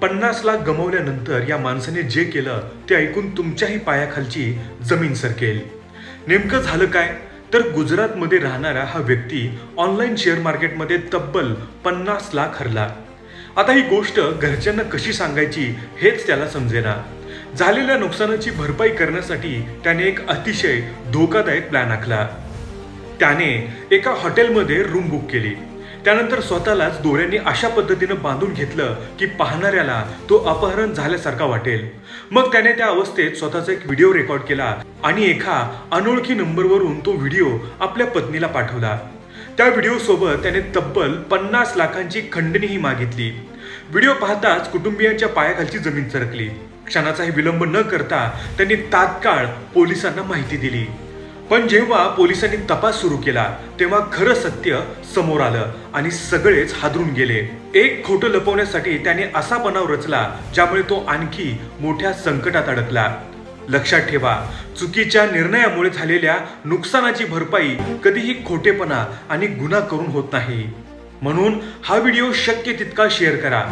50 लाख गमावल्यानंतर या माणसाने जे केलं ते ऐकून तुमच्याही पायाखालची जमीन सरकेल. नेमकं झालं काय तर गुजरातमध्ये राहणारा हा व्यक्ती ऑनलाईन शेअर मार्केटमध्ये तब्बल 50 लाख हरला. आता ही गोष्ट घरच्यांना कशी सांगायची हेच त्याला समजेना. झालेल्या नुकसानाची भरपाई करण्यासाठी त्याने एक अतिशय धोकादायक प्लॅन आखला. त्याने एका हॉटेलमध्ये रूम बुक केली. त्यानंतर स्वतःलाच दोऱ्यांनी अशा पद्धतीनं बांधून घेतलं की पाहणाऱ्याला तो अपहरण झाल्यासारखा वाटेल. मग त्याने त्या अवस्थेत स्वतःचा एक व्हिडिओ रेकॉर्ड केला आणि एका अनोळखी नंबरवरून तो व्हिडिओ आपल्या पत्नीला पाठवला. त्या व्हिडिओ सोबत त्याने तब्बल 50 लाखांची खंडणीही मागितली. व्हिडिओ पाहताच कुटुंबियांच्या पायाखालची जमीन सरकली. क्षणाचाही विलंब न करता त्यांनी तात्काळ पोलिसांना माहिती दिली. पण जेव्हा पोलिसांनी तपास सुरू केला तेव्हा खरं सत्य समोर आलं आणि सगळेच हादरून गेले. एक खोटं लपवण्यासाठी त्याने असा बनाव रचला ज्यामुळे तो आणखी मोठ्या संकटात अडकला. लक्षात ठेवा, चुकीच्या निर्णयामुळे झालेल्या नुकसानाची भरपाई कधीही खोटेपणा आणि गुन्हा करून होत नाही. म्हणून हा व्हिडिओ शक्य तितका शेअर करा.